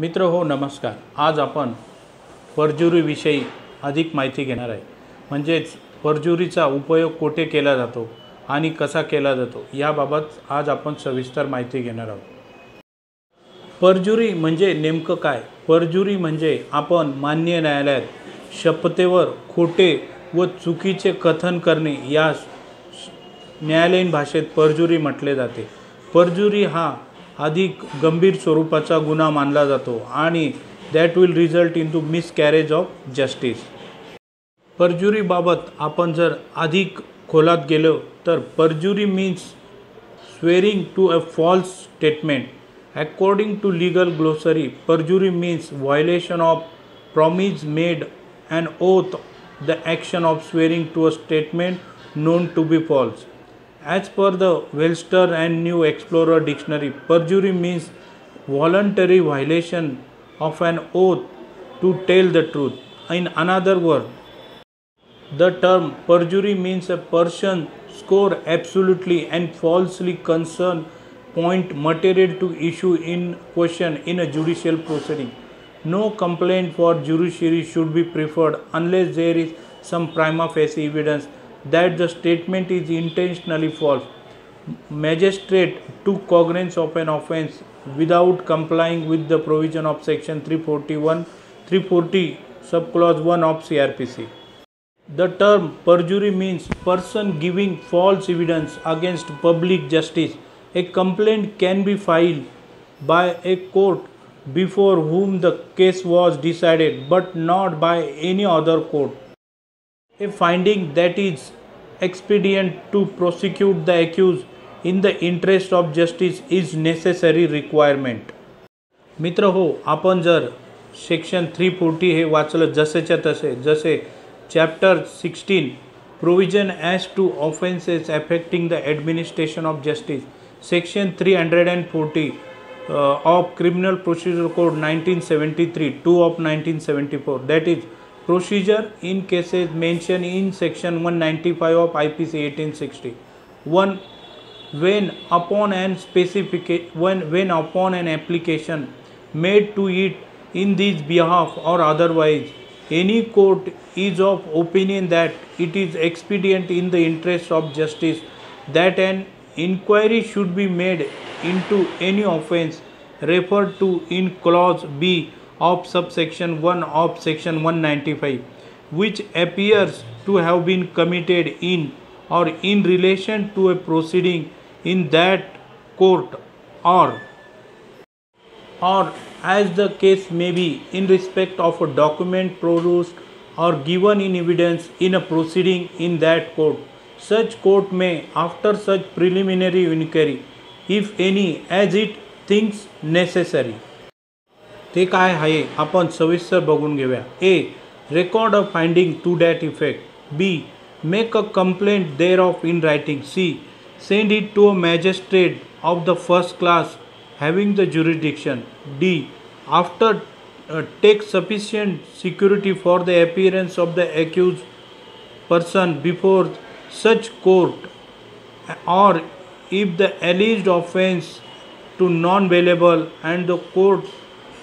मित्र हो नमस्कार. आज आपण परजुरीविषयी अधिक माहिती घेणार आहे. म्हणजेच परजुरीचा उपयोग कोठे केला जातो आणि कसा केला जातो याबाबत आज आपण सविस्तर माहिती घेणार आहोत. परजुरी म्हणजे नेमकं काय? परजुरी म्हणजे आपण मान्य न्यायालयात शपथेवर खोटे व चुकीचे कथन करणे यास न्यायालयीन भाषेत परजुरी म्हटले जाते. परजुरी हा अधिक गंभीर स्वरूपाचा गुन्हा मानला जातो आणि that will result in to miscarriage of justice. परजुरीबाबत आपण जर अधिक खोलात गेलो तर perjury means swearing to a false statement. According to legal glossary, perjury means violation of promise made an oath, the action of swearing to a statement known to be false. As per the Webster and New Explorer Dictionary, perjury means voluntary violation of an oath to tell the truth. In another word, the term perjury means a person score absolutely and falsely concern point material to issue in question in a judicial proceeding. No complaint for judiciary should be preferred unless there is some prima facie evidence that the statement is intentionally false. Magistrate took cognizance of an offence without complying with the provision of section 340 subclause 1 of CRPC. The term perjury means person giving false evidence against public justice. A complaint can be filed by a court before whom the case was decided, but not by any other court. A finding that is expedient to prosecute the accused in the interest of justice is necessary requirement. मित्र हो, आपण जर section 340 हे वाचलं जसेच्या तसे, जसे chapter 16 provision as to offences affecting the administration of justice, section 340 of Criminal Procedure Code 1973, 2 of 1974, that is procedure in cases mentioned in section 195 of IPC 1860. 1. When upon an application made to it in this behalf or otherwise, any court is of opinion that it is expedient in the interest of justice that an inquiry should be made into any offence referred to in clause B of subsection 1 of section 195, which appears to have been committed in or in relation to a proceeding in that court, or as the case may be, in respect of a document produced or given in evidence in a proceeding in that court. Such court may, after such preliminary inquiry, if any, as it thinks necessary. ते काय आहे आपण सविस्तर बघून घेऊया. A. Record a finding to that effect. B. Make a complaint thereof in writing. C. Send it to a magistrate of the first class having the jurisdiction. D. After take sufficient security for the appearance of the accused person before such court, or if the alleged offence to non-bailable and the court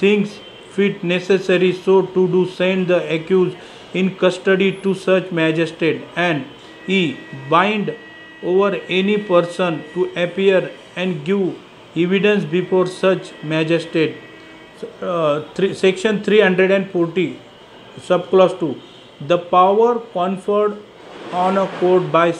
thinks fit necessary so to do, send the accused in custody to such magistrate. And E. Bind over any person to appear and give evidence before such magistrate. Section 340 subclause 2. The power conferred on a court by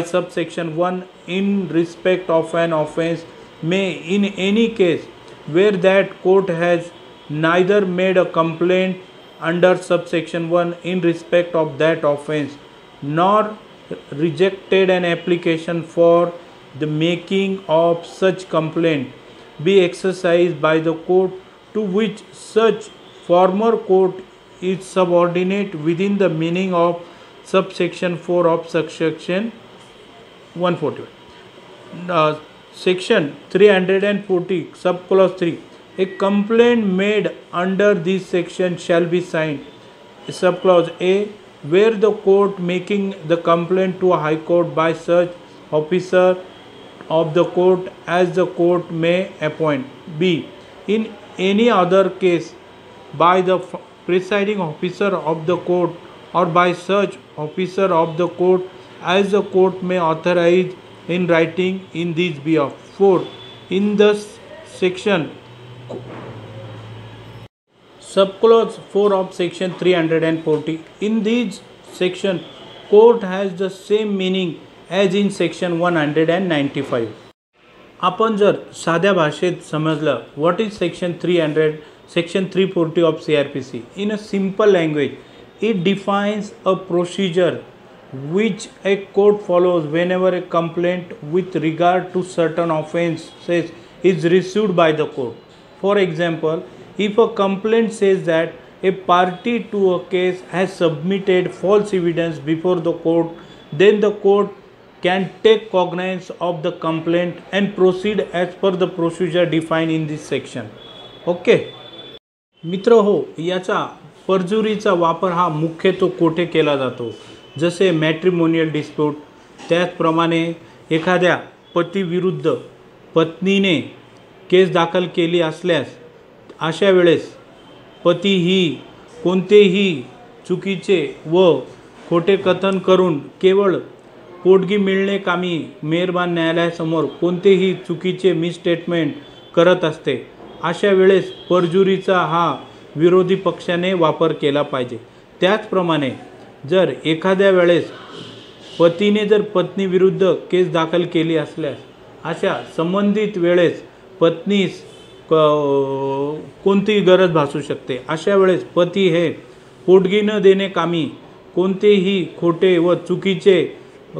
subsection 1 in respect of an offence may, in any case where that court has neither made a complaint under subsection 1 in respect of that offence, nor rejected an application for the making of such complaint, be exercised by the court to which such former court is subordinate within the meaning of subsection 4 of subsection 141. Section 340 subclause 3. A complaint made under this section shall be signed. Subclause A. Where the court making the complaint to a high court by such officer of the court as the court may appoint. B. in any other case by the presiding officer of the court or by such officer of the court as the court may authorize in writing in this behalf. 4. In the section subclause 4 of section 340, in this section court has the same meaning as in section 195. आपण जर साध्या भाषेत समजलं what is section 340 of CRPC in a simple language, it defines a procedure which a court follows whenever a complaint with regard to certain offences is received by the court. For example, if a complaint says that a party to a case has submitted false evidence before the court, then the court can take cognizance of the complaint and proceed as per the procedure defined in this section. Okay. मित्र हो, याचा परजुरीचा वापर हा मुख्यत्वे कोठे केला जातो, जसे matrimonial dispute. त्याचप्रमाणे एखाद्या पती विरुद्ध पत्नीने केस दाखल केली असल्यास अशा वेळेस पती ही कोणतेही चुकीचे व खोटे कथन करून केवळ पोटगी मिळणे कामी मेहरबान न्यायालयासमोर कोणतेही चुकीचे मिसस्टेटमेंट करत असते. अशा वेळेस परजुरीचा हा विरोधी पक्षाने वापर केला पाहिजे. त्याचप्रमाणे जर एखाद्या वेळेस पतीने जर पत्नी विरुद्ध केस दाखल केली असल्यास अशा संबंधित वेळेस पत्नीस कोणतीही गरज भासू शकते. अशा वेळेस पती हे पोटगी न देणे कामी कोणतेही खोटे व चुकीचे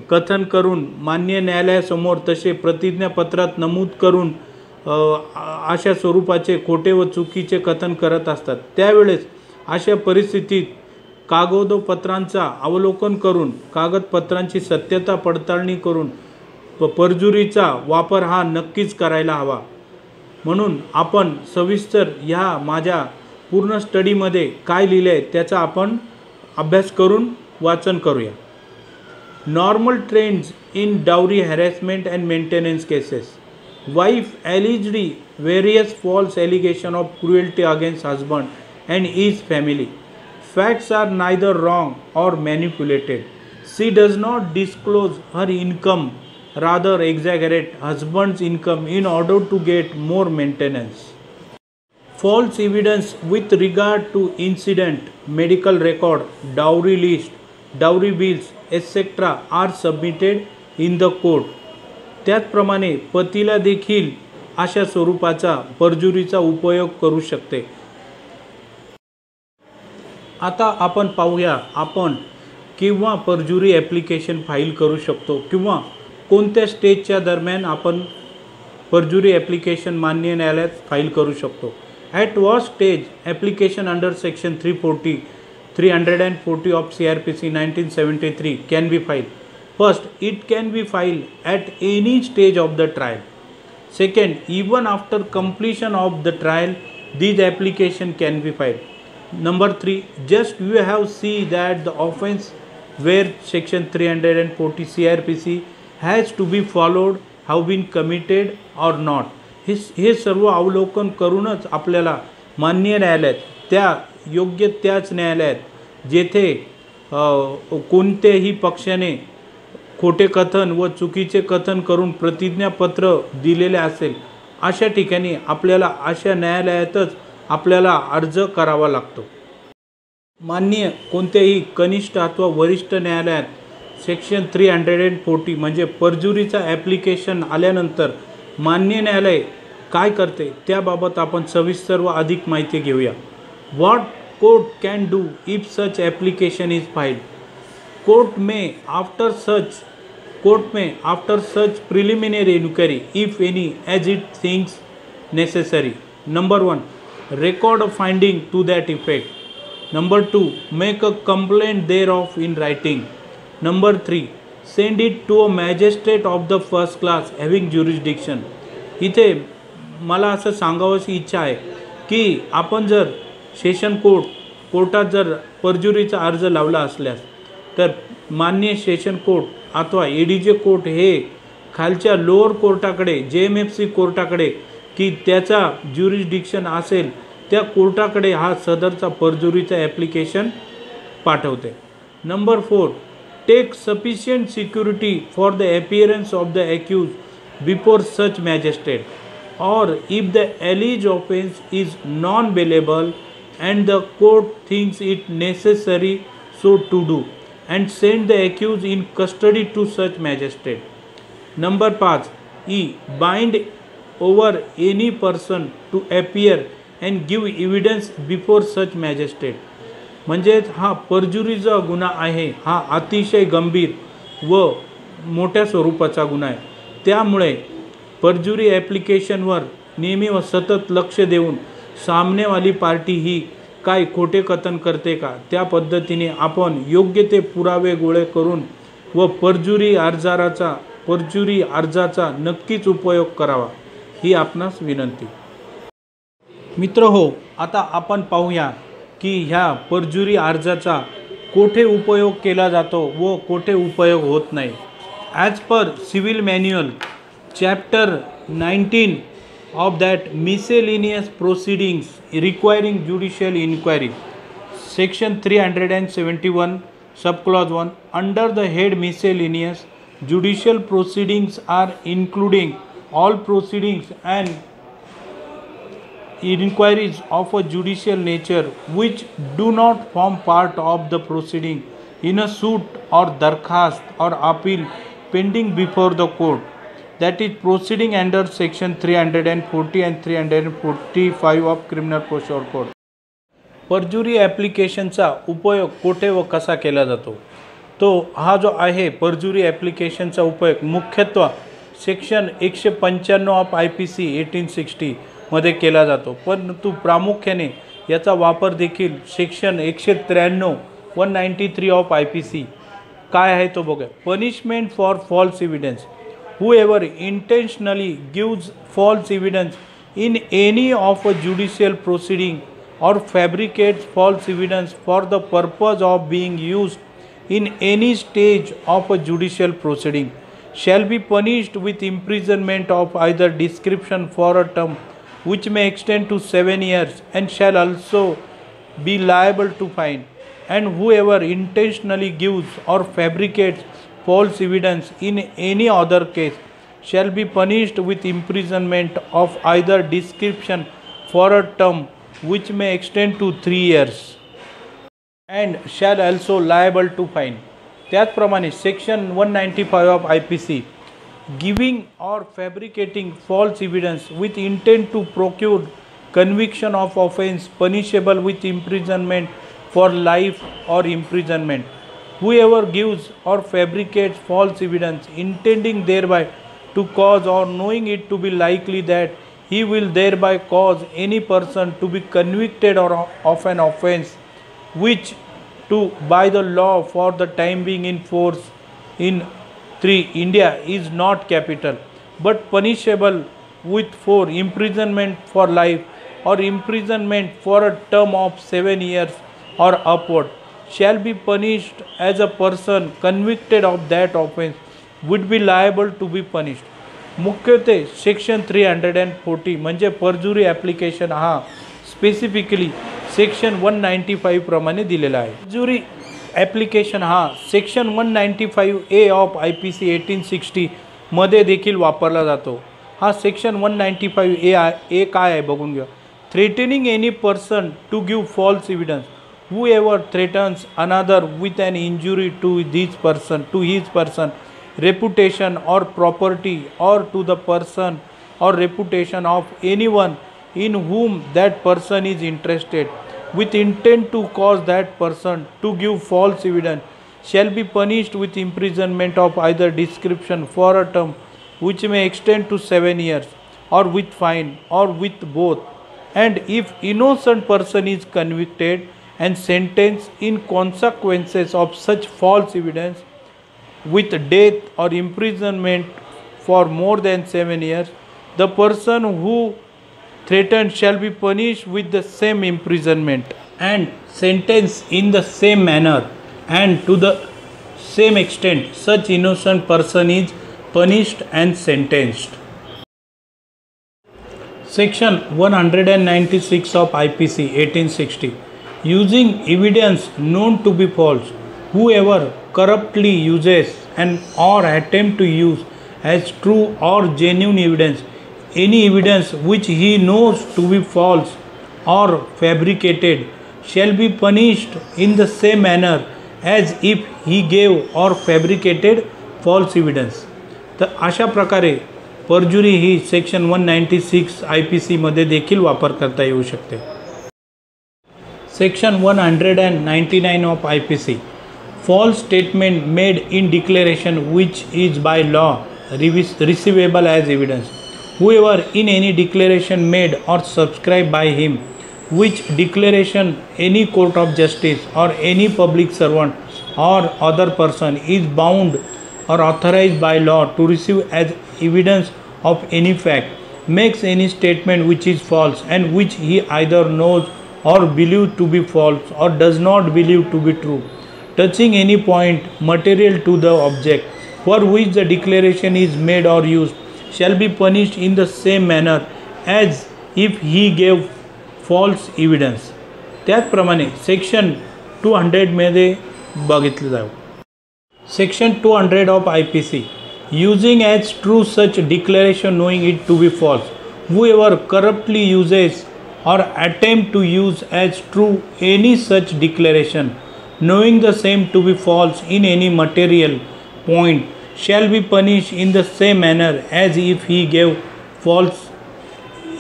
कथन करून मान्य न्यायालयासमोर तसे प्रतिज्ञापत्रात नमूद करून अशा स्वरूपाचे खोटे व चुकीचे कथन करत असतात. त्यावेळेस अशा परिस्थितीत कागदोपत्रांचा अवलोकन करून कागदपत्रांची सत्यता पडताळणी करून परजुरीचा वापर हा नक्कीच करायला हवा. म्हणून आपण सविस्तर ह्या माझ्या पूर्ण स्टडीमध्ये काय लिहिले आहे त्याचा आपण अभ्यास करून वाचन करूया. Normal trends in dowry harassment and maintenance cases. Wife alleged various false allegations of cruelty against husband and his family. Facts are neither wrong or manipulated. She does not disclose her income, rather exaggerate husband's income in order to get more maintenance. False evidence with regard to incident, medical record, dowry list, dowry bills etc. are submitted in the court. त्याचप्रमाणे पतीला देखील अशा स्वरूपाचा परजुरीचा उपयोग करू शकते. आता आपण पाहूया आपण किंवा परजुरी ॲप्लिकेशन फाईल करू शकतो किंवा कोणत्या स्टेजच्या दरम्यान आपण परजुरी ॲप्लिकेशन मान्य न्यायालयात फाईल करू शकतो. At what stage application under section 340 of CRPC 1973 can be filed. First, it can be filed at any stage of the trial. Second, even after completion of the trial, this application can be filed. Number 3, just you have seen that the offense where section 340 CRPC has to be followed have been committed or not. हे सर्व अवलोकन करूनच आपल्याला मान्य न्यायालयात त्या योग्य त्याच न्यायालयात जेथे कोणत्याही पक्षाने खोटे कथन व चुकीचे कथन करून प्रतिज्ञापत्र दिलेले असेल अशा ठिकाणी आपल्याला अशा न्यायालयातच आपल्याला अर्ज करावा लागतो. मान्य कोणत्याही कनिष्ठ अथवा वरिष्ठ न्यायालयात सेक्शन 340 म्हणजे परजुरीचा ॲप्लिकेशन आल्यानंतर मान्य न्यायालय काय करते त्याबाबत आपण सविस्तर व अधिक माहिती घेऊया. What court can do if such application is filed. Court may after such preliminary inquiry if any as it thinks necessary. Number 1, record a finding to that effect. Number 2, make a complaint thereof in writing. Number 3, send it to a magistrate of the first class having jurisdiction. इथे मला असं सांगावयाची इच्छा आहे की आपण जर session कोर्टात जर परजुरीचा अर्ज लावला असल्यास तर मान्य सेशन कोर्ट अथवा ADJ कोर्ट हे खालच्या लोअर कोर्टाकडे JMFC कोर्टाकडे की त्याचा ज्युरिस्डिक्शन असेल त्या कोर्टाकडे हा सदरचा परजुरीचा ॲप्लिकेशन पाठवते. Number 4, take sufficient security for the appearance of the accused before such magistrate, or if the alleged offense is non-bailable and the court thinks it necessary so to do, and send the accused in custody to such magistrate. Number 5, E. Bind over any person to appear and give evidence before such magistrate. म्हणजेच हा परजुरीचा गुन्हा आहे हा अतिशय गंभीर व मोठ्या स्वरूपाचा गुन्हा आहे. त्यामुळे परजुरी ॲप्लिकेशनवर नेहमी व सतत लक्ष देऊन सामनेवाली पार्टी ही काय खोटे कथन करते का त्या पद्धतीने आपण योग्य ते पुरावे गोळे करून व परजुरी अर्जाचा नक्कीच उपयोग करावा ही आपणास विनंती. मित्र हो, आता आपण पाहूया की ह्या परजुरी अर्जाचा कोठे उपयोग केला जातो व कोठे उपयोग होत नाही. As per civil manual Chapter 19 of that miscellaneous proceedings requiring judicial inquiry, Section 371, Subclause 1, under the head miscellaneous, judicial proceedings are including all proceedings and inquiries of a judicial nature which do not form part of the proceeding in a suit or darkhast or appeal pending before the court, that is proceeding under section 340 and 345 of criminal procedure code. परजुरी ॲप्लिकेशनचा उपयोग कोठे व कसा केला जातो? तो हा जो आहे परजुरी ॲप्लिकेशनचा उपयोग मुख्यत्वे सेक्शन 195 ऑफ IPC 1860 मध्ये केला जातो, परंतु प्रामुख्याने याचा वापर देखील सेक्शन 193 193 ऑफ IPC काय आहे तो बघा. Punishment for false evidence. Whoever intentionally gives false evidence in any of a judicial proceeding or fabricates false evidence for the purpose of being used in any stage of a judicial proceeding shall be punished with imprisonment of either description for a term which may extend to 7 years and shall also be liable to fine. And whoever intentionally gives or fabricates false evidence in any other case shall be punished with imprisonment of either description for a term which may extend to 3 years and shall also liable to fine. त्याचप्रमाणे section 195 of IPC, giving or fabricating false evidence with intent to procure conviction of offense punishable with imprisonment for life or imprisonment. Whoever gives or fabricates false evidence intending thereby to cause or knowing it to be likely that he will thereby cause any person to be convicted or of an offense which to by the law for the time being in force in 3 India is not capital but punishable with 4 imprisonment for life or imprisonment for a term of 7 years or upward, shall be punished as a person convicted of that offense would be liable to be punished. मुख्यत्वे section 340 म्हणजे परजुरी application हा specifically section 195 प्रमाणे दिलेला आहे. परजुरी application हा section 195A of IPC 1860 मध्ये देखील वापरला जातो. हा सेक्शन 195A काय आहे बघून घ्या. Threatening any person to give false evidence. Whoever threatens another with an injury to his person, reputation or property, or to the person or reputation of anyone in whom that person is interested, with intent to cause that person to give false evidence, shall be punished with imprisonment of either description for a term which may extend to 7 years, or with fine, or with both. And if innocent person is convicted and sentenced in consequences of such false evidence with death or imprisonment for more than 7 years, the person who threatened shall be punished with the same imprisonment and sentenced in the same manner and to the same extent such innocent person is punished and sentenced. Section 196 of IPC 1860. Using evidence known to be false, whoever corruptly uses and or attempt to use as true or genuine evidence any evidence which he knows to be false or fabricated shall be punished in the same manner as if he gave or fabricated false evidence. तर अशा प्रकारे परजुरी ही section 196 IPC मध्ये देखील वापर करता येऊ शकते. Section 199 of IPC. False statement made in declaration which is by law receivable as evidence. Whoever in any declaration made or subscribed by him, which declaration any court of justice or any public servant or other person is bound or authorized by law to receive as evidence of any fact, makes any statement which is false and which he either knows or believes to be false or does not believe to be true, touching any point material to the object for which the declaration is made or used, shall be punished in the same manner as if he gave false evidence. त्याचप्रमाणे section 200 मध्ये बघितलं जाऊ. Section 200 of IPC. Using as true such declaration knowing it to be false, whoever corruptly uses or attempt to use as true any such declaration knowing the same to be false in any material point shall be punished in the same manner as if he gave false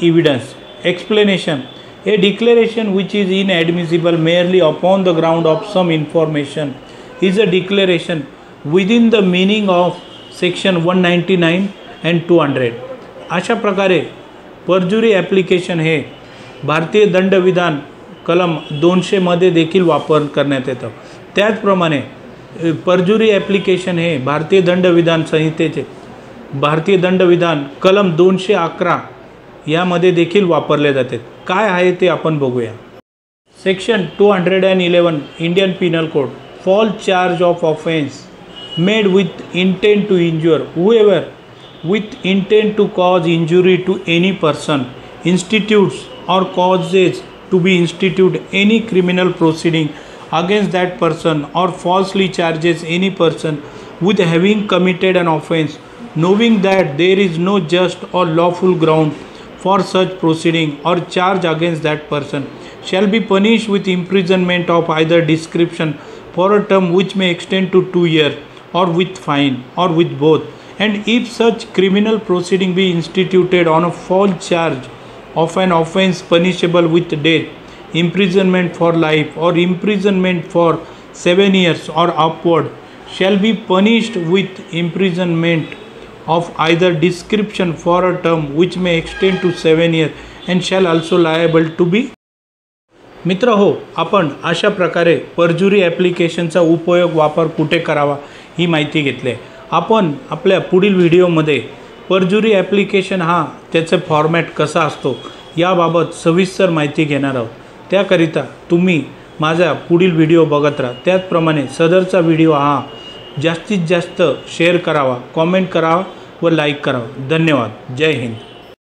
evidence. Explanation. A declaration which is inadmissible merely upon the ground of some information is a declaration within the meaning of section 199 and 200. अशा प्रकारे परजुरी application हे भारतीय दंडविधान कलम 200 मध्ये देखील वापर करण्यात येतं. त्याचप्रमाणे परजुरी ॲप्लिकेशन हे भारतीय दंडविधान संहितेचे भारतीय दंडविधान कलम 211 यामध्ये देखील वापरले जाते. काय आहे ते आपण बघूया. Section 211 Indian penal code. False charge of offence made with intent to injure. Whoever with intent to cause injury to any person institutes or causes to be instituted any criminal proceeding against that person or falsely charges any person with having committed an offense, knowing that there is no just or lawful ground for such proceeding or charge against that person, shall be punished with imprisonment of either description for a term which may extend to 2 years or with fine or with both. And if such criminal proceeding be instituted on a false charge of an offense punishable with death, imprisonment for life or imprisonment for 7 years or upward, shall be punished with imprisonment of either description for a term which may extend to 7 years and shall also liable to be. मित्र हो, आपण अशा प्रकारे परजुरी ॲप्लिकेशनचा उपयोग वापर कुठे करावा ही माहिती घेतली आहे. आपण आपल्या पुढील व्हिडिओमध्ये परजुरी ॲप्लिकेशन हा त्याचे फॉर्मॅट कसा असतो याबाबत सविस्तर माहिती घेणार आहोत. त्याकरिता तुम्ही माझा पुढील व्हिडिओ बघत राहा. त्याचप्रमाणे सदरचा व्हिडिओ हा जास्तीत जास्त शेअर करावा, कॉमेंट करावा व लाईक करावा. धन्यवाद. जय हिंद.